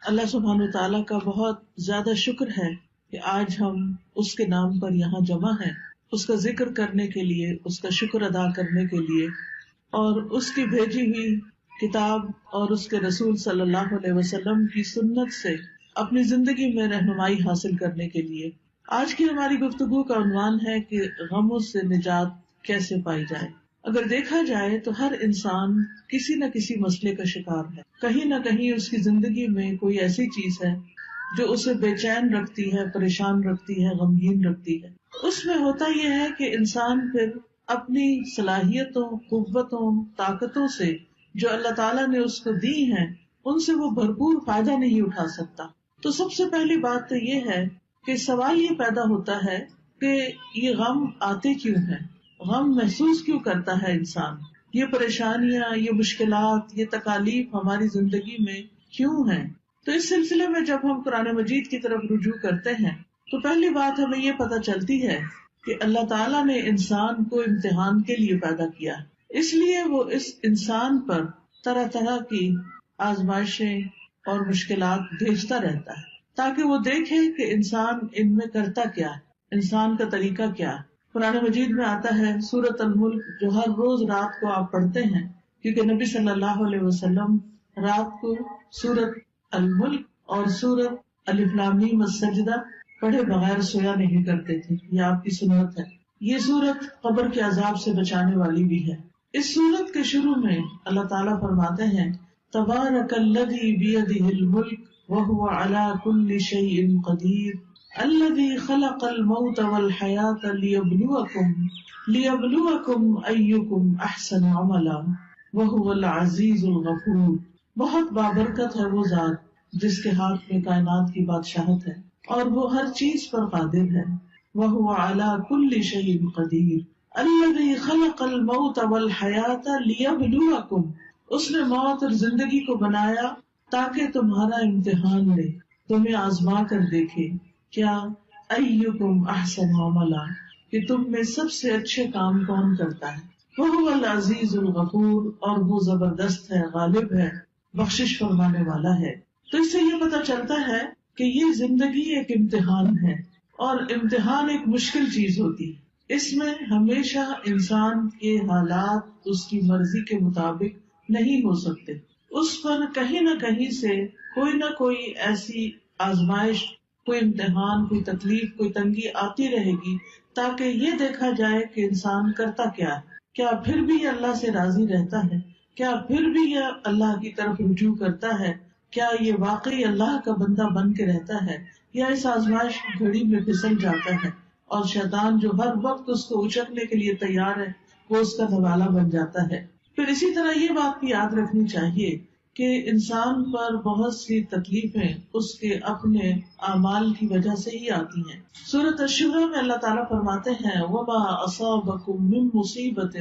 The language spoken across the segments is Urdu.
اللہ سبحانہ تعالیٰ کا بہت زیادہ شکر ہے کہ آج ہم اس کے نام پر یہاں جمع ہیں، اس کا ذکر کرنے کے لیے، اس کا شکر ادا کرنے کے لیے، اور اس کی بھیجی ہوئی کتاب اور اس کے رسول صلی اللہ علیہ وسلم کی سنت سے اپنی زندگی میں رہنمائی حاصل کرنے کے لیے۔ آج کی ہماری گفتگو کا عنوان ہے کہ غموں سے نجات کیسے پائی جائے۔ اگر دیکھا جائے تو ہر انسان کسی نہ کسی مسئلے کا شکار ہے، کہیں نہ کہیں اس کی زندگی میں کوئی ایسی چیز ہے جو اسے بے چین رکھتی ہے، پریشان رکھتی ہے، غمگین رکھتی ہے۔ اس میں ہوتا یہ ہے کہ انسان پھر اپنی صلاحیتوں، قوتوں، طاقتوں سے جو اللہ تعالیٰ نے اس کو دی ہیں، ان سے وہ بھرپور فائدہ نہیں اٹھا سکتا۔ تو سب سے پہلی بات تو یہ ہے کہ سوال یہ پیدا ہوتا ہے کہ یہ غم آتے کیوں ہیں، غم محسوس کیوں کرتا ہے انسان، یہ پریشانیاں، یہ مشکلات، یہ تکالیف ہماری زندگی میں کیوں ہیں۔ تو اس سلسلے میں جب ہم قرآن مجید کی طرف رجوع کرتے ہیں تو پہلی بات ہمیں یہ پتہ چلتی ہے کہ اللہ تعالیٰ نے انسان کو امتحان کے لیے پیدا کیا، اس لیے وہ اس انسان پر طرح طرح کی آزمائشیں اور مشکلات بھیجتا رہتا ہے تاکہ وہ دیکھے کہ انسان ان میں کرتا کیا ہے، انسان کا طریقہ کیا ہے۔ قرآن مجید میں آتا ہے سورۃ الملک، جو ہر روز رات کو آپ پڑھتے ہیں، کیونکہ نبی صلی اللہ علیہ وسلم رات کو سورۃ الملک اور سورۃ الف لام میم السجدہ پڑھے بغیر سویا نہیں کرتے تھے، یہ آپ کی سنت ہے۔ یہ سورت قبر کے عذاب سے بچانے والی بھی ہے۔ اس سورت کے شروع میں اللہ تعالیٰ فرماتے ہیں تبارک الذی بیدہ الملک وہو علی کل شیء قدیر الذی خلق الموت والحیاۃ لیبلوکم ایکم احسن عملا وہو العزیز الغفور۔ بہت بابرکت ہے وہ ذات جس کے ہاتھ میں کائنات کی بادشاہت ہے اور وہ ہر چیز پر قادر ہے۔ وہو علی کل شیء قدیر الذی خلق الموت والحیاۃ لیبلوکم، اس نے موت اور زندگی کو بنایا تاکہ تمہارا امتحان لے، تمہیں آزما کر دیکھے، کیا ایکم احسن عملا، کہ تم میں سب سے اچھے کام کون کرتا ہے۔ وہو العزیز الغفور، اور وہ زبردست ہے، غالب ہے، بخشش فرمانے والا ہے۔ تو اس سے یہ پتہ چلتا ہے کہ یہ زندگی ایک امتحان ہے، اور امتحان ایک مشکل چیز ہوتی ہے۔ اس میں ہمیشہ انسان کے حالات اس کی مرضی کے مطابق نہیں ہو سکتے، اس پر کہیں نہ کہیں سے کوئی نہ کوئی ایسی آزمائش، کوئی امتحان، کوئی تکلیف، کوئی تنگی آتی رہے گی تاکہ یہ دیکھا جائے کہ انسان کرتا کیا ہے، کیا پھر بھی یہ اللہ سے راضی رہتا ہے، کیا پھر بھی یہ اللہ کی طرف رجوع کرتا ہے، کیا یہ واقعی اللہ کا بندہ بن کے رہتا ہے، یا اس آزمائش کی گھڑی میں پھسل جاتا ہے اور شیطان جو ہر وقت اس کو اچکنے کے لیے تیار ہے وہ اس کا نوالہ بن جاتا ہے۔ پھر اسی طرح یہ بات بھی یاد رکھنی چاہیے کہ انسان پر بہت سی تکلیفیں اس کے اپنے اعمال کی وجہ سے ہی آتی ہیں۔ سورۃ الشورى میں اللہ تعالیٰ فرماتے ہیں وَمَا أَصَابَكُم مِّن مُّصِيبَةٍ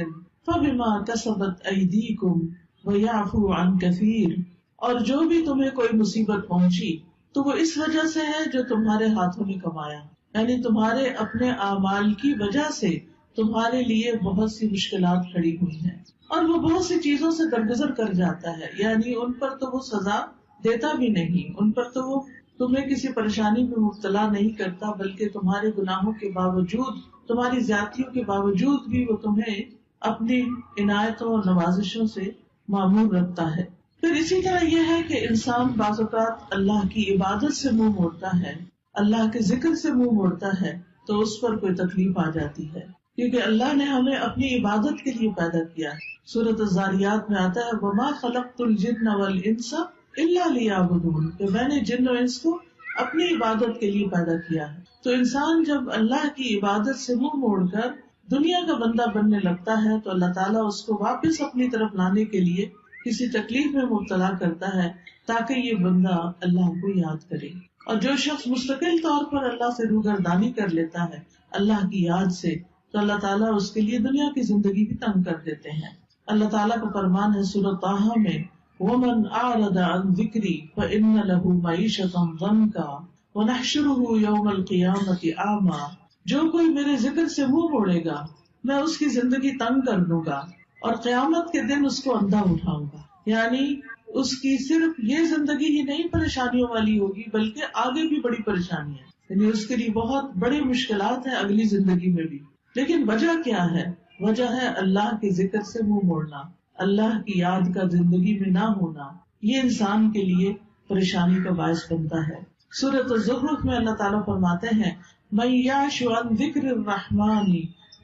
فَبِمَا كَسَبَتْ أَيْدِيكُمْ وَيَعْفُو عَن كَثِيرٍ، اور جو بھی تمہیں کوئی مصیبت پہنچی تو وہ اس وجہ سے ہے جو تمہارے ہاتھوں نے کمایا، یعنی تمہارے اپنے اعمال کی وجہ سے تمہارے لیے بہت سی مشکلات کھڑی ہوئی ہیں، اور وہ بہت سی چیزوں سے درگزر کر جاتا ہے، یعنی ان پر تو وہ سزا دیتا بھی نہیں، ان پر تو وہ تمہیں کسی پریشانی میں مبتلا نہیں کرتا، بلکہ تمہارے گناہوں کے باوجود، تمہاری زیادتیوں کے باوجود بھی وہ تمہیں اپنی عنایتوں اور نوازشوں سے معمور رکھتا ہے۔ پھر اسی طرح یہ ہے کہ انسان بعض اوقات اللہ کی عبادت سے منہ موڑتا ہے، اللہ کے ذکر سے منہ موڑتا ہے تو اس پر کوئی تکلیف آ جاتی ہے، کیونکہ اللہ نے ہمیں اپنی عبادت کے لیے پیدا کیا ہے۔ سورۃ الذاریات میں آتا ہے وَمَا خَلَقْتُ الْجِنَّ وَالْإِنسَ إِلَّا لِيَعْبُدُونِ، کہ میں نے جن و انس کو اپنی عبادت کے لیے پیدا کیا ہے۔ تو انسان جب اللہ کی عبادت سے منہ موڑ کر دنیا کا بندہ بننے لگتا ہے تو اللہ تعالیٰ اس کو واپس اپنی طرف لانے کے لیے کسی تکلیف میں مبتلا کرتا ہے تاکہ یہ بندہ اللہ کو یاد کرے۔ اور جو شخص مستقل طور پر اللہ سے روگردانی کر لیتا ہے اللہ کی یاد سے، تو اللہ تعالیٰ اس کے لیے دنیا کی زندگی بھی تنگ کر دیتے ہیں۔ اللہ تعالیٰ کا فرمان ہے سورۃ طٰہٰ میں وَمَنْ أَعْرَضَ عَنْ ذِكْرِي فَإِنَّ لَهُ مَعِيشَةً ضَنْكًا وَنَحْشُرُهُ يَوْمَ الْقِيَامَةِ أَعْمَىٰ، جو کوئی میرے ذکر سے منہ موڑے گا میں اس کی زندگی تنگ کر دوں گا اور قیامت کے دن اس کو اندھا اٹھاؤں گا، یعنی اس کی صرف یہ زندگی ہی نہیں پریشانیوں والی ہوگی بلکہ آگے بھی بڑی پریشانی ہے، یعنی اس کے لیے بہت بڑی مشکلات ہیں اگلی زندگی میں بھی. لیکن وجہ کیا ہے؟ وجہ ہے اللہ کے ذکر سے منہ موڑنا، اللہ کی یاد کا زندگی میں نہ ہونا. یہ انسان کے لیے پریشانی کا باعث بنتا ہے. سورۃ الزخرف میں اللہ تعالیٰ فرماتے ہیں مَن یعش عن ذکر الرحمن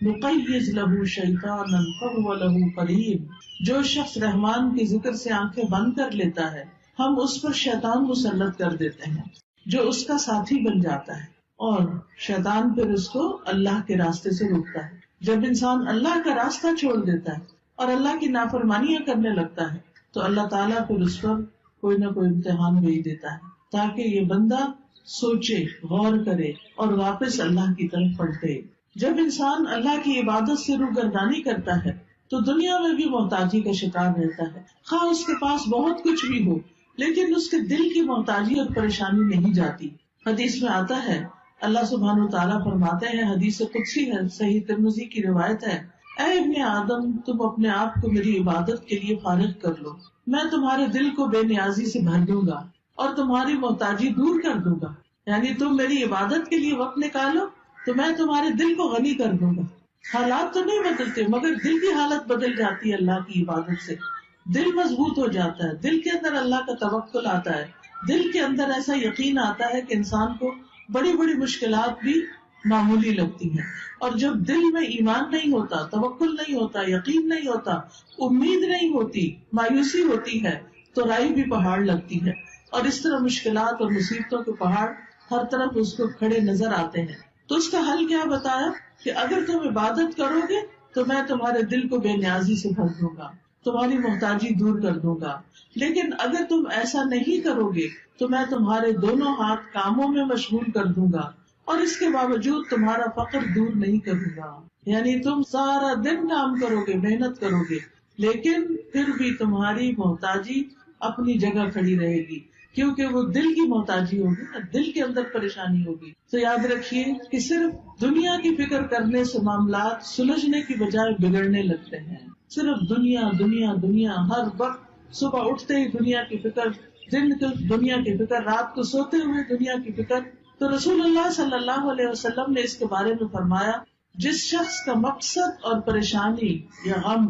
نقیض لہ شیطانا فہو لہ قرین. جو شخص رحمان کے ذکر سے آنکھیں بند کر لیتا ہے ہم اس پر شیطان مسلط کر دیتے ہیں جو اس کا ساتھی بن جاتا ہے، اور شیطان پھر اس کو اللہ کے راستے سے روکتا ہے. جب انسان اللہ کا راستہ چھوڑ دیتا ہے اور اللہ کی نافرمانیاں کرنے لگتا ہے تو اللہ تعالیٰ پھر اس پر کوئی نہ کوئی امتحان بھیج دیتا ہے تاکہ یہ بندہ سوچے، غور کرے اور واپس اللہ کی طرف پلٹے. جب انسان اللہ کی عبادت سے روگردانی کرتا ہے تو دنیا میں بھی محتاجی کا شکار رہتا ہے، خواہ اس کے پاس بہت کچھ بھی ہو لیکن اس کے دل کی محتاجی اور پریشانی نہیں جاتی. حدیث میں آتا ہے اللہ سبحانہ وتعالیٰ فرماتے ہیں، حدیث قدسی ہے، صحیح ترمذی کی روایت ہے، اے ابن آدم تم اپنے آپ کو میری عبادت کے لیے فارغ کر لو، میں تمہارے دل کو بے نیازی سے بھر دوں گا اور تمہاری محتاجی دور کر دوں گا. یعنی تم میری عبادت کے لیے وقت نکالو تو میں تمہارے دل کو غنی کر دوں گا. حالات تو نہیں بدلتے مگر دل کی حالت بدل جاتی ہے اللہ کی عبادت سے. دل مضبوط ہو جاتا ہے، دل کے اندر اللہ کا توکل آتا ہے، دل کے اندر ایسا یقین آتا ہے کہ انسان کو بڑی بڑی مشکلات بھی معمولی لگتی ہیں. اور جب دل میں ایمان نہیں ہوتا، توکل نہیں ہوتا، یقین نہیں ہوتا، امید نہیں ہوتی، مایوسی ہوتی ہے تو رائی بھی پہاڑ لگتی ہے. اور اس طرح مشکلات اور مصیبتوں کے پہاڑ ہر طرف اس کو کھڑے نظر آتے ہیں. تو اس کا حل کیا بتایا کہ اگر تم عبادت کرو گے تو میں تمہارے دل کو بے نیازی سے بھر دوں گا، تمہاری محتاجی دور کر دوں گا. لیکن اگر تم ایسا نہیں کرو گے تو میں تمہارے دونوں ہاتھ کاموں میں مشغول کر دوں گا اور اس کے باوجود تمہارا فقر دور نہیں کروں گا. یعنی تم سارا دن کام کرو گے، محنت کرو گے، لیکن پھر بھی تمہاری محتاجی اپنی جگہ کھڑی رہے گی کیونکہ وہ دل کی محتاجی ہوگی نا، دل کے اندر پریشانی ہوگی. تو یاد رکھیے کہ صرف دنیا کی فکر کرنے سے معاملات سلجھنے کی بجائے بگڑنے لگتے ہیں. صرف دنیا دنیا دنیا، ہر وقت صبح اٹھتے ہی دنیا کی فکر، دن کو دنیا کی فکر، رات کو سوتے ہوئے دنیا کی فکر. تو رسول اللہ صلی اللہ علیہ وسلم نے اس کے بارے میں فرمایا جس شخص کا مقصد اور پریشانی یا غم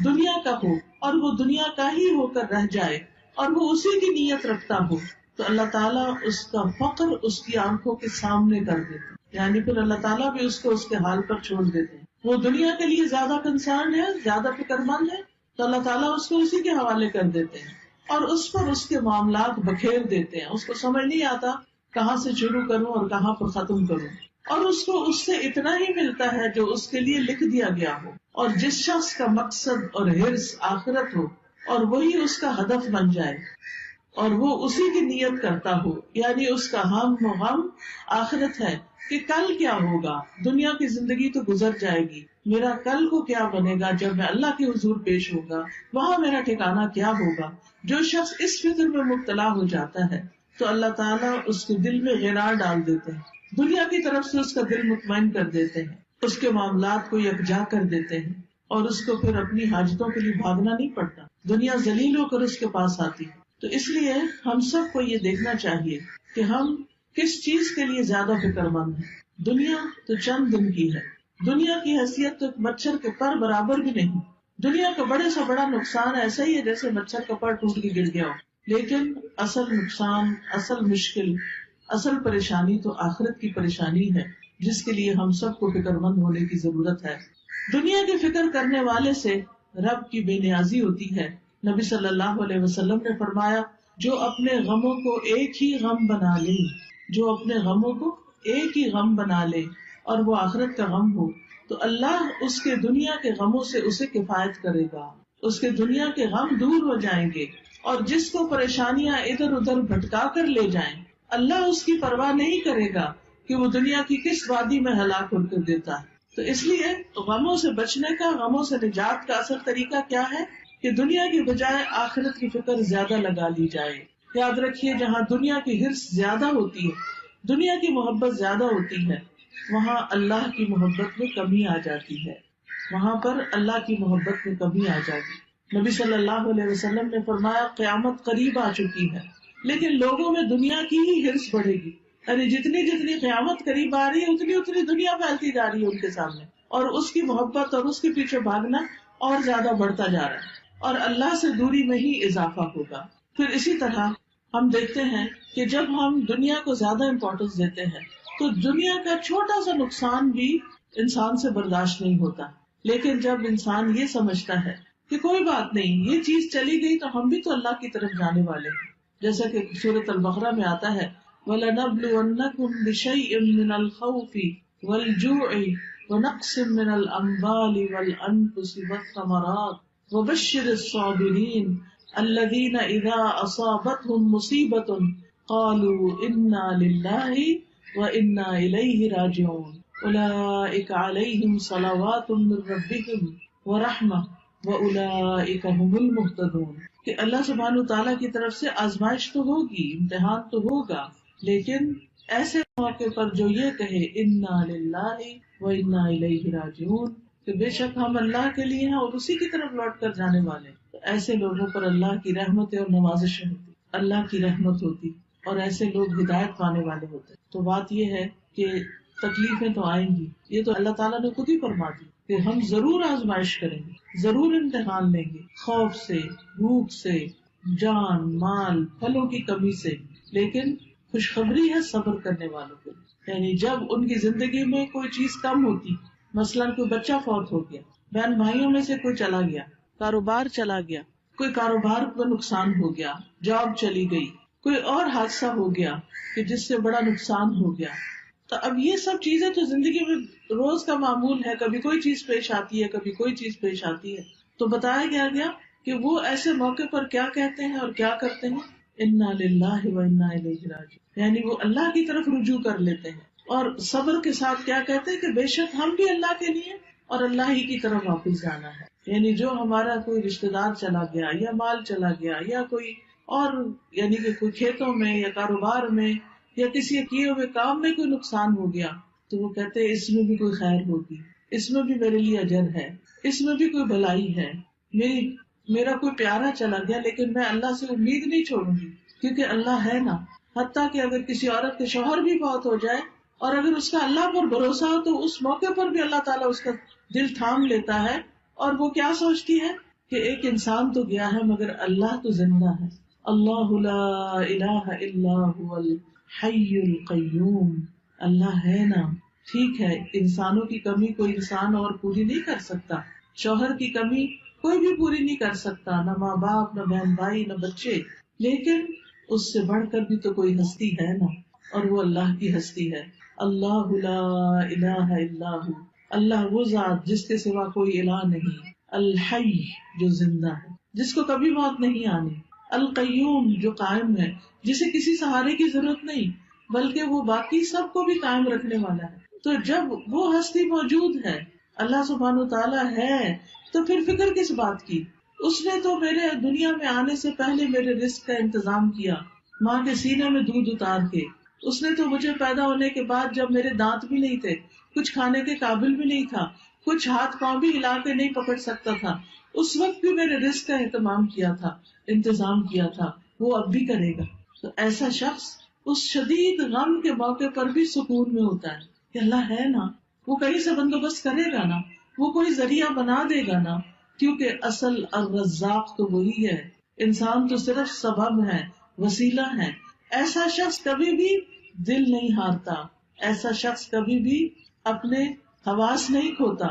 دنیا کا ہو اور وہ دنیا کا ہی ہو کر رہ جائے اور وہ اسی کی نیت رکھتا ہو تو اللہ تعالیٰ اس کا فقر اس کی آنکھوں کے سامنے کر دیتے، یعنی پھر اللہ تعالیٰ بھی اس کو اس کے حال پر چھوڑ دیتے. وہ دنیا کے لیے زیادہ کنسرن ہے، زیادہ فکر مند ہے تو اللہ تعالیٰ اس کو اسی کے حوالے کر دیتے ہیں اور اس پر اس کے معاملات بکھیر دیتے ہیں. اس کو سمجھ نہیں آتا کہاں سے شروع کروں اور کہاں پر ختم کروں، اور اس کو اس سے اتنا ہی ملتا ہے جو اس کے لیے لکھ دیا گیا ہو. اور جس شخص کا مقصد اور حرص آخرت ہو اور وہی اس کا ہدف بن جائے اور وہ اسی کی نیت کرتا ہو، یعنی اس کا ہم و غم آخرت ہے کہ کل کیا ہوگا، دنیا کی زندگی تو گزر جائے گی، میرا کل کو کیا بنے گا جب میں اللہ کے حضور پیش ہوگا، وہاں میرا ٹھکانہ کیا ہوگا. جو شخص اس فکر میں مبتلا ہو جاتا ہے تو اللہ تعالیٰ اس کے دل میں غرار ڈال دیتے ہیں، دنیا کی طرف سے اس کا دل مطمئن کر دیتے ہیں، اس کے معاملات کو یکجا کر دیتے ہیں اور اس کو پھر اپنی حاجتوں کے لیے بھاگنا نہیں پڑتا، دنیا ذلیل ہو کر اس کے پاس آتی ہے. تو اس لیے ہم سب کو یہ دیکھنا چاہیے کہ ہم کس چیز کے لیے زیادہ فکر مند ہیں. دنیا تو چند دن کی ہے، دنیا کی حیثیت تو ایک مچھر کے پر برابر بھی نہیں. دنیا کا بڑے سے بڑا نقصان ایسا ہی ہے جیسے مچھر کا پر ٹوٹ کے گر گیا ہو، لیکن اصل نقصان، اصل مشکل، اصل پریشانی تو آخرت کی پریشانی ہے جس کے لیے ہم سب کو فکر مند ہونے کی ضرورت ہے. دنیا کی فکر کرنے والے سے رب کی بے نیازی ہوتی ہے. نبی صلی اللہ علیہ وسلم نے فرمایا جو اپنے غموں کو ایک ہی غم بنا لے، جو اپنے غموں کو ایک ہی غم بنا لے اور وہ آخرت کا غم ہو تو اللہ اس کے دنیا کے غموں سے اسے کفایت کرے گا، اس کے دنیا کے غم دور ہو جائیں گے. اور جس کو پریشانیاں ادھر ادھر بھٹکا کر لے جائیں اللہ اس کی پرواہ نہیں کرے گا کہ وہ دنیا کی کس وادی میں ہلاک کر کے دیتا ہے. تو اس لیے غموں سے بچنے کا، غموں سے نجات کا اصل طریقہ کیا ہے کہ دنیا کی بجائے آخرت کی فکر زیادہ لگا لی جائے. یاد رکھیے جہاں دنیا کی حرص زیادہ ہوتی ہے، دنیا کی محبت زیادہ ہوتی ہے، وہاں اللہ کی محبت میں کمی آ جاتی ہے، وہاں پر اللہ کی محبت میں کمی آ جاتی. نبی صلی اللہ علیہ وسلم نے فرمایا قیامت قریب آ چکی ہے، لیکن لوگوں میں دنیا کی ہی ہرس بڑھے گی، یعنی جتنی جتنی قیامت قریب آ رہی ہے اتنی اتنی دنیا پھیلتی جا رہی ہے ان کے سامنے، اور اس کی محبت اور اس کے پیچھے بھاگنا اور زیادہ بڑھتا جا رہا ہے، اور اللہ سے دوری میں ہی اضافہ ہوگا۔ پھر اسی طرح ہم دیکھتے ہیں کہ جب ہم دنیا کو زیادہ امپورٹنس دیتے ہیں تو دنیا کا چھوٹا سا نقصان بھی انسان سے برداشت نہیں ہوتا، لیکن جب انسان یہ سمجھتا ہے کہ کوئی بات نہیں، یہ چیز چلی گئی تو ہم بھی تو اللہ کی طرف جانے والے ہیں، جیسا کہ سورۃ البقرہ میں آتا ہے وَلَنَبْلُوَنَّكُمْ بِشَيْءٍ مِّنَ الْخَوْفِ وَالْجُوعِ وَنَقْصٍ مِّنَ الْأَمْوَالِ وَالْأَنفُسِ وَالثَّمَرَاتِ وَبَشِّرِ الصَّابِرِينَ الَّذِينَ إِذَا أَصَابَتْهُمْ مُصِيبَةٌ قَالُوا إِنَّا لِلَّهِ وَإِنَّا إِلَيْهِ رَاجِعُونَ أُولَئِكَ عَلَيْهِمْ صَلَوَاتٌ مِّن رَّبِّهِمْ وَرَحْمَةٌ وَأُولَئِكَ هُمُ الْمُهْتَدُونَ کہ اللہ سبحانہ تعالیٰ کی طرف سے آزمائش تو ہوگی، امتحان تو ہوگا، لیکن ایسے موقع پر جو یہ کہے انا للہ وانا الیہ راجعون کہ بے شک ہم اللہ کے لیے ہیں اور اسی کی طرف لوٹ کر جانے والے، تو ایسے لوگوں پر اللہ کی رحمت اور نوازشیں ہوتی، اللہ کی رحمت ہوتی، اور ایسے لوگ ہدایت پانے والے ہوتے۔ تو بات یہ ہے کہ تکلیفیں تو آئیں گی، یہ تو اللہ تعالیٰ نے خود ہی فرما دی کہ ہم ضرور آزمائش کریں گے، ضرور امتحان لیں گے، خوف سے، بھوک سے، جان مال پھلوں کی کمی سے، لیکن خوشخبری ہے صبر کرنے والوں کو، یعنی جب ان کی زندگی میں کوئی چیز کم ہوتی، مثلاً کوئی بچہ فوت ہو گیا، بہن بھائیوں میں سے کوئی چلا گیا، کاروبار چلا گیا، کوئی کاروبار کو نقصان ہو گیا، جاب چلی گئی، کوئی اور حادثہ ہو گیا کہ جس سے بڑا نقصان ہو گیا، تو اب یہ سب چیزیں تو زندگی میں روز کا معمول ہے، کبھی کوئی چیز پیش آتی ہے، کبھی کوئی چیز پیش آتی ہے، تو بتایا گیا کہ وہ ایسے موقع پر کیا کہتے ہیں اور کیا کرتے ہیں، انا للہ و انا الیہ راجعون، یعنی وہ اللہ کی طرف رجوع کر لیتے ہیں، اور صبر کے ساتھ کیا کہتے ہیں کہ بے شک ہم بھی اللہ کے لیے اور اللہ ہی کی طرف واپس جانا ہے، یعنی جو ہمارا کوئی رشتے دار چلا گیا یا مال چلا گیا یا کوئی اور یعنی کہ کوئی کھیتوں میں یا کاروبار میں یا کسی کیے ہوئے کام میں کوئی نقصان ہو گیا، تو وہ کہتے ہیں اس میں بھی کوئی خیر ہوگی، اس میں بھی میرے لیے اجر ہے، اس میں بھی کوئی بھلائی ہے، میرا کوئی پیارا چلا گیا لیکن میں اللہ سے امید نہیں چھوڑوں گی کیونکہ اللہ ہے نا، حتیٰ کہ اگر کسی عورت کے شوہر بھی فوت ہو جائے اور اگر اس کا اللہ پر بھروسہ ہو تو اس موقع پر بھی اللہ تعالیٰ اس کا دل تھام لیتا ہے، اور وہ کیا سوچتی ہے کہ ایک انسان تو گیا ہے مگر اللہ تو زندہ ہے، اللہ لا الہ الا هو الحی القیوم، اللہ ہے نا، ٹھیک ہے انسانوں کی کمی کوئی انسان اور پوری نہیں کر سکتا، شوہر کی کمی کوئی بھی پوری نہیں کر سکتا، نہ ماں باپ، نہ بہن بھائی، نہ بچے، لیکن اس سے بڑھ کر بھی تو کوئی ہستی ہے نا، اور وہ اللہ کی ہستی ہے، اللہ لا الہ الا ہو، اللہ وہ ذات جس کے سوا کوئی الہ نہیں، الحی جو زندہ ہے، جس کو کبھی موت نہیں آنی، القیوم جو قائم ہے، جسے کسی سہارے کی ضرورت نہیں بلکہ وہ باقی سب کو بھی قائم رکھنے والا ہے۔ تو جب وہ ہستی موجود ہے، اللہ سبحانہ وتعالیٰ ہے، تو پھر فکر کس بات کی؟ اس نے تو میرے دنیا میں آنے سے پہلے میرے رزق کا انتظام کیا، ماں کے سینے میں دودھ اتار کے، اس نے تو مجھے پیدا ہونے کے بعد جب میرے دانت بھی نہیں تھے، کچھ کھانے کے قابل بھی نہیں تھا، کچھ ہاتھ پاؤں بھی ہلا کے نہیں پکڑ سکتا تھا، اس وقت بھی میرے رزق کا اہتمام کیا تھا، انتظام کیا تھا، وہ اب بھی کرے گا۔ تو ایسا شخص اس شدید غم کے موقع پر بھی سکون میں ہوتا ہے کہ اللہ ہے نا، وہ کہیں سے بندوبست کرے گا نا، وہ کوئی ذریعہ بنا دے گا نا، کیونکہ اصل الرزاق تو وہی ہے، انسان تو صرف سبب ہے، وسیلہ ہے۔ ایسا شخص کبھی بھی دل نہیں ہارتا، ایسا شخص کبھی بھی اپنے حواس نہیں کھوتا،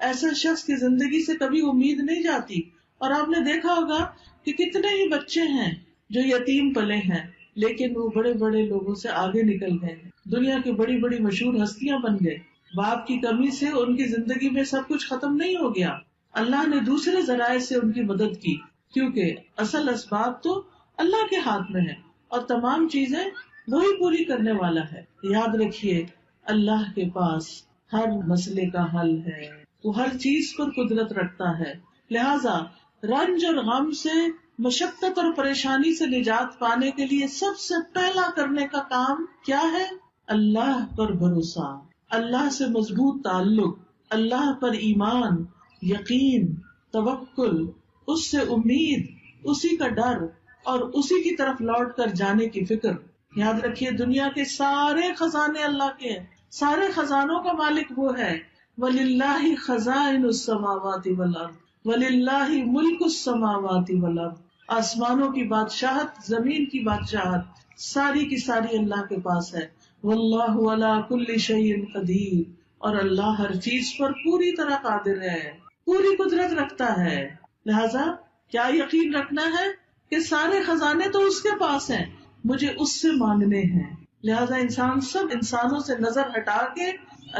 ایسا شخص کی زندگی سے کبھی امید نہیں جاتی۔ اور آپ نے دیکھا ہوگا کہ کتنے ہی بچے ہیں جو یتیم پلے ہیں لیکن وہ بڑے بڑے لوگوں سے آگے نکل گئے، دنیا کی بڑی بڑی مشہور ہستیاں بن گئے، باپ کی کمی سے ان کی زندگی میں سب کچھ ختم نہیں ہو گیا، اللہ نے دوسرے ذرائع سے ان کی مدد کی، کیونکہ اصل اسباب تو اللہ کے ہاتھ میں ہے اور تمام چیزیں وہی پوری کرنے والا ہے۔ یاد رکھیے اللہ کے پاس ہر مسئلے کا حل ہے، وہ ہر چیز پر قدرت رکھتا ہے، لہذا رنج اور غم سے، مشقت اور پریشانی سے نجات پانے کے لیے سب سے پہلا کرنے کا کام کیا ہے؟ اللہ پر بھروسہ، اللہ سے مضبوط تعلق، اللہ پر ایمان، یقین، توکل، اس سے امید، اسی کا ڈر اور اسی کی طرف لوٹ کر جانے کی فکر. یاد رکھیے دنیا کے سارے خزانے اللہ کے ہیں، سارے خزانوں کا مالک وہ ہے. وَلِلَّهِ خَزَائِنُ السَّمَاوَاتِ وَالْأَرْضِ وَلِلَّهِ مُلْكُ السَّمَاوَاتِ وَالْأَرْضِ. آسمانوں کی بادشاہت، زمین کی بادشاہت ساری کی ساری اللہ کے پاس ہے. وَاللَّهُ عَلَى كُلِّ شَيْءٍ قَدِيرٌ. اور اللہ ہر چیز پر پوری طرح قادر ہے، پوری قدرت رکھتا ہے. لہذا کیا یقین رکھنا ہے کہ سارے خزانے تو اس کے پاس ہیں، مجھے اس سے مانگنے ہیں. لہذا انسان سب انسانوں سے نظر ہٹا کے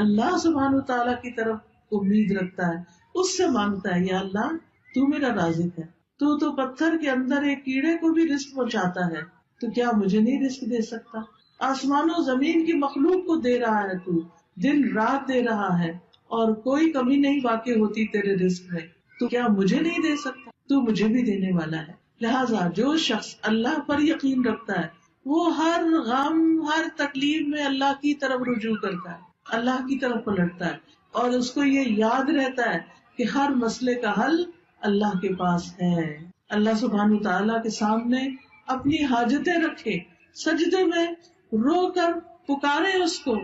اللہ سبحانہ وتعالیٰ کی طرف امید رکھتا ہے، اس سے مانگتا ہے. یا اللہ تو میرا رازق ہے، تو پتھر کے اندر ایک کیڑے کو بھی رزق پہنچاتا ہے، تو کیا مجھے نہیں رزق دے سکتا؟ آسمانوں زمین کی مخلوق کو دے رہا ہے، تو دن رات دے رہا ہے اور کوئی کمی نہیں واقع ہوتی تیرے رزق میں، تو کیا مجھے نہیں دے سکتا؟ تو مجھے بھی دینے والا ہے. لہٰذا جو شخص اللہ پر یقین رکھتا ہے وہ ہر غم، ہر تکلیف میں اللہ کی طرف رجوع کرتا ہے، اللہ کی طرف پلٹتا ہے، اور اس کو یہ یاد رہتا ہے کہ ہر مسئلے کا حل اللہ کے پاس ہے. اللہ سبحانہ تعالیٰ کے سامنے اپنی حاجتیں رکھے، سجدے میں رو کر پکارے اس کو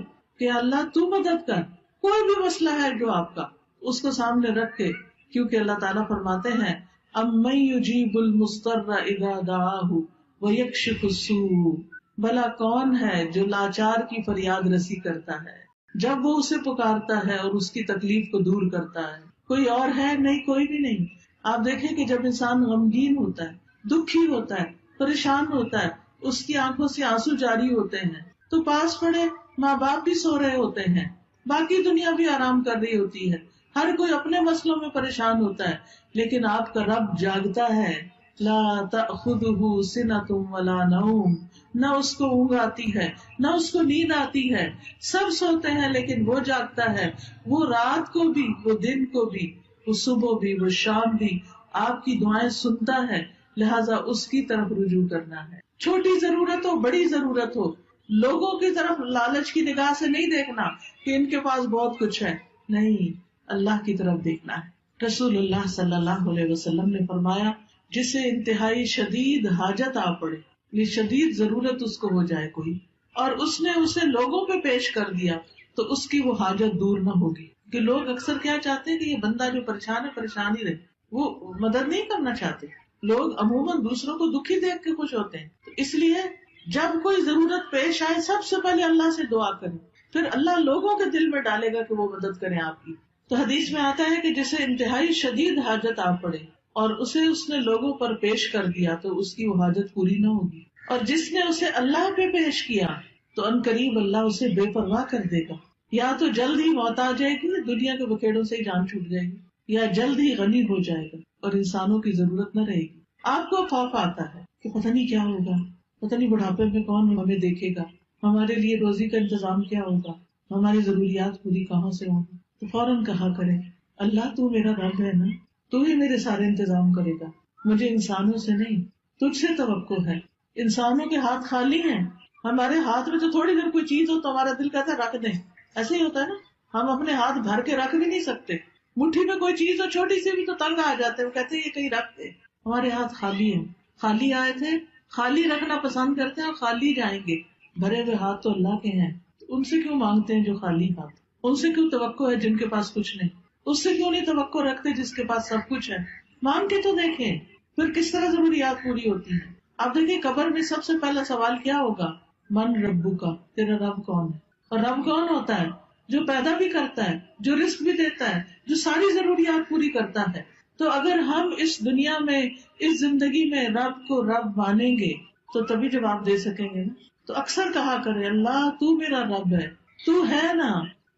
کہ اللہ تو مدد کر. کوئی بھی مسئلہ ہے جو آپ کا، اس کو سامنے رکھ کے، کیونکہ اللہ تعالیٰ فرماتے ہیں اَمَّن يُجِيبُ الْمُضْطَرَّ إِذَا دَعَاهُ وَيَكْشِفُ السُّوءَ. بھلا کون ہے جو لاچار کی فریاد رسی کرتا ہے جب وہ اسے پکارتا ہے اور اس کی تکلیف کو دور کرتا ہے؟ کوئی اور ہے؟ نہیں، کوئی بھی نہیں. آپ دیکھیں کہ جب انسان غمگین ہوتا ہے، دکھی ہوتا ہے، پریشان ہوتا ہے، اس کی آنکھوں سے آنسو جاری ہوتے ہیں، تو پاس پڑے ماں باپ بھی سو رہے ہوتے ہیں، باقی دنیا بھی آرام کر رہی ہوتی ہے، ہر کوئی اپنے مسئلوں میں پریشان ہوتا ہے، لیکن آپ کا رب جاگتا ہے. لا تأخذہ سنۃ ولا نوم. نہ اس کو اونگ آتی ہے نہ اس کو نیند آتی ہے. سب سوتے ہیں لیکن وہ جاگتا ہے. وہ رات کو بھی، وہ دن کو بھی، وہ صبح بھی، وہ شام بھی آپ کی دعائیں سنتا ہے. لہٰذا اس کی طرف رجوع کرنا ہے. چھوٹی ضرورت ہو، بڑی ضرورت ہو، لوگوں کی طرف لالچ کی نگاہ سے نہیں دیکھنا کہ ان کے پاس بہت کچھ ہے، نہیں، اللہ کی طرف دیکھنا ہے. رسول اللہ صلی اللہ علیہ وسلم نے فرمایا جسے انتہائی شدید حاجت آ پڑے، یہ شدید ضرورت اس کو ہو جائے کوئی، اور اس نے اسے لوگوں پہ پیش کر دیا تو اس کی وہ حاجت دور نہ ہوگی. کہ لوگ اکثر کیا چاہتے ہیں کہ یہ بندہ جو پریشان ہے پریشان ہی رہے، وہ مدد نہیں کرنا چاہتے. لوگ عموماً دوسروں کو دکھی دیکھ کے خوش ہوتے ہیں. تو اس لیے جب کوئی ضرورت پیش آئے سب سے پہلے اللہ سے دعا کریں، پھر اللہ لوگوں کے دل میں ڈالے گا کہ وہ مدد کریں آپ کی. تو حدیث میں آتا ہے کہ جسے انتہائی شدید حاجت آ پڑے اور اسے اس نے لوگوں پر پیش کر دیا تو اس کی وہ حاجت پوری نہ ہوگی، اور جس نے اسے اللہ پہ پیش کیا تو ان قریب اللہ اسے بے پرواہ کر دے گا. یا تو جلد ہی موت آ جائے گی، دنیا کے بکھیڑوں سے ہی جان چھوٹ جائے گی، یا جلد ہی غنی ہو جائے گا اور انسانوں کی ضرورت نہ رہے گی. آپ کو خوف آتا ہے کہ پتہ نہیں کیا ہوگا، پتہ نہیں بڑھاپے میں کون ہمیں دیکھے گا، ہمارے لیے روزی کا انتظام کیا ہوگا، ہماری ضروریات پوری کہاں سے ہوں گی. تو فوراً کہا کرے اللہ تو میرا رب ہے نا، تو ہی میرے سارے انتظام کرے گا، مجھے انسانوں سے نہیں، تجھ سے توقع ہے. انسانوں کے ہاتھ خالی ہیں، ہمارے ہاتھ میں تو تھوڑی دیر کوئی چیز ہو تو ہمارا دل کہتا ہے رکھ دیں. ایسے ہی ہوتا ہے نا، ہم اپنے ہاتھ بھر کے رکھ بھی نہیں سکتے، مٹھی میں کوئی چیز ہو چھوٹی سی بھی تو تنگ آ جاتے ہیں، وہ کہتے ہیں یہ کہیں رکھ دے. ہمارے ہاتھ خالی ہیں، خالی آئے تھے، خالی رکھنا پسند کرتے ہیں اور خالی جائیں گے. بھرے ہوئے ہاتھ تو اللہ کے ہیں، ان سے کیوں مانگتے ہیں جو خالی ہاتھ؟ ان سے کیوں توقع ہے جن کے پاس کچھ نہیں؟ اس سے کیوں نہیں توقع رکھتے جس کے پاس سب کچھ ہے؟ مانگ کے تو دیکھیں پھر کس طرح ضروریات پوری ہوتی ہیں. آپ دیکھیں قبر میں سب سے پہلا سوال کیا ہوگا؟ من ربو کا، تیرا رب کون ہے؟ اور رب کون ہوتا ہے؟ جو پیدا بھی کرتا ہے، جو رزق بھی دیتا ہے، جو ساری ضروریات پوری کرتا ہے. تو اگر ہم اس دنیا میں، اس زندگی میں رب کو رب مانیں گے تو تبھی جواب دے سکیں گے نا. تو اکثر کہا کرے اللہ تو میرا رب ہے، تو ہے نا،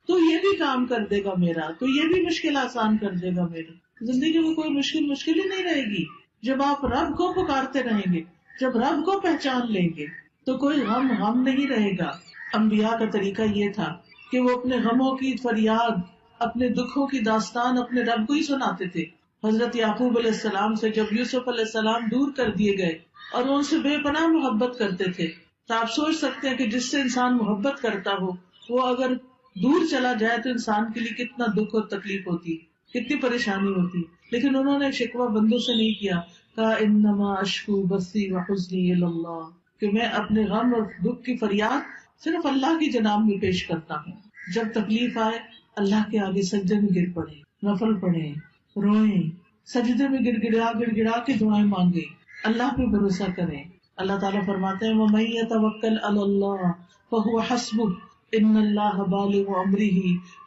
تو یہ بھی کام کر دے گا میرا، تو یہ بھی مشکل آسان کر دے گا میری. زندگی میں کوئی مشکل ہی نہیں رہے گی جب آپ رب کو پکارتے رہیں گے، جب رب کو پہچان لیں گے تو کوئی غم نہیں رہے گا. انبیاء کا طریقہ یہ تھا کہ وہ اپنے غموں کی فریاد، اپنے دکھوں کی داستان اپنے رب کو ہی سناتے تھے. حضرت یعقوب علیہ السلام سے جب یوسف علیہ السلام دور کر دیے گئے اور وہ ان سے بے پناہ محبت کرتے تھے، تو آپ سوچ سکتے ہیں کہ جس سے انسان محبت کرتا ہو وہ اگر دور چلا جائے تو انسان کے لیے کتنا دکھ اور تکلیف ہوتی ہے، کتنی پریشانی ہوتی ہے. لیکن انہوں نے شکوہ بندوں سے نہیں کیا، کہا انما اشکو بثی وحزنی الی اللہ، کہ میں اپنے غم اور دکھ کی فریاد صرف اللہ کی جناب میں پیش کرتا ہوں. جب تکلیف آئے اللہ کے آگے سجدے میں گر پڑے، نفل پڑھے، روئیں، سجدے میں گڑ گڑا کے دعائیں مانگے، اللہ پہ بھروسہ کریں. اللہ تعالیٰ فرماتے ہیں وَمَن يَتَوَکَّلْ عَلَى اللَّهِ فَهُوَ حَسْبُهُ إِنَّ اللَّهَ بَالِغُ أَمْرِهِ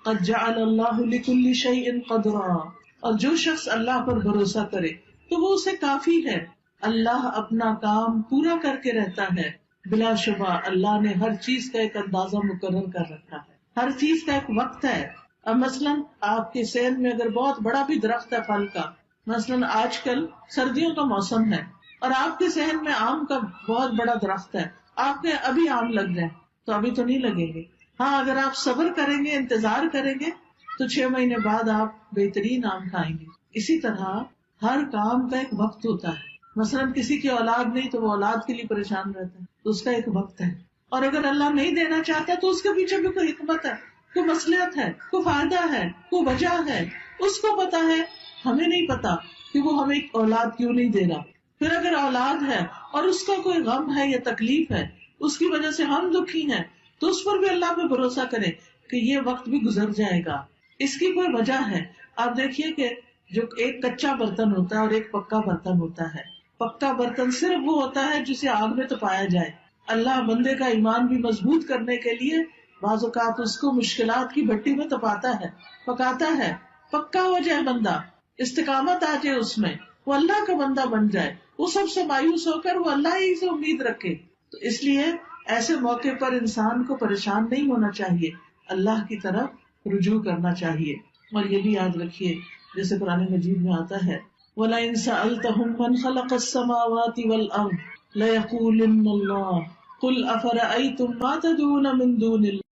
قَدْ جَعَلَ اللَّهُ لِكُلِّ شَيْءٍ قَدْرًا. اور جو شخص اللہ پر بھروسہ کرے تو وہ اسے کافی ہے، اللہ اپنا کام پورا کر کے رہتا ہے. بلا شبہ اللہ نے ہر چیز کا ایک اندازہ مقرر کر رکھا ہے، ہر چیز کا ایک وقت ہے. اب مثلاً آپ کے صحن میں اگر بہت بڑا بھی درخت ہے پھل کا، مثلاً آج کل سردیوں کا موسم ہے اور آپ کے صحن میں آم کا بہت بڑا درخت ہے، آپ کے ابھی آم لگ جائیں تو ابھی تو نہیں لگیں گے. ہاں اگر آپ صبر کریں گے، انتظار کریں گے تو 6 مہینے بعد آپ بہترین آم کھائیں گے. اسی طرح ہر کام کا ایک وقت ہوتا ہے. مثلاً کسی کی اولاد نہیں تو وہ اولاد کے لیے پریشان رہتا ہے تو اس کا ایک وقت ہے، اور اگر اللہ نہیں دینا چاہتا تو اس کے پیچھے بھی کوئی حکمت ہے، کوئی مصلحت ہے، کوئی فائدہ ہے، کوئی وجہ ہے، اس کو پتا ہے، ہمیں نہیں پتا کہ وہ ہمیں اولاد کیوں نہیں دے رہا. پھر اگر اولاد ہے اور اس کا کوئی غم ہے یا تکلیف ہے، اس کی وجہ سے ہم دکھی ہیں، تو اس پر بھی اللہ پہ بھروسہ کریں کہ یہ وقت بھی گزر جائے گا، اس کی کوئی وجہ ہے. آپ دیکھیے کہ جو ایک کچا برتن ہوتا ہے اور ایک پکا برتن ہوتا ہے، پکا برتن صرف وہ ہوتا ہے جسے آگ میں تپایا جائے. اللہ بندے کا ایمان بھی مضبوط کرنے کے لیے بعض اوقات اس کو مشکلات کی بھٹی میں تپاتا ہے، پکاتا ہے، پکا ہو جائے بندہ، استقامت آ جائے اس میں، وہ اللہ کا بندہ بن جائے، وہ سب سے مایوس ہو کر وہ اللہ ہی سے امید رکھے. تو اس لیے ایسے موقع پر انسان کو پریشان نہیں ہونا چاہیے، اللہ کی طرف رجوع کرنا چاہیے. اور یہ بھی یاد رکھیے جیسے قرآن مجید میں آتا ہے وَلَئِن سَأَلْتَهُم مَّنْ خَلَقَ السَّمَاوَاتِ وَالْأَرْضَ لَيَقُولُنَّ اللَّهُ قُلْ أَفَرَأَيْتُم مَّا تَدْعُونَ مِن دُونِ اللَّهِ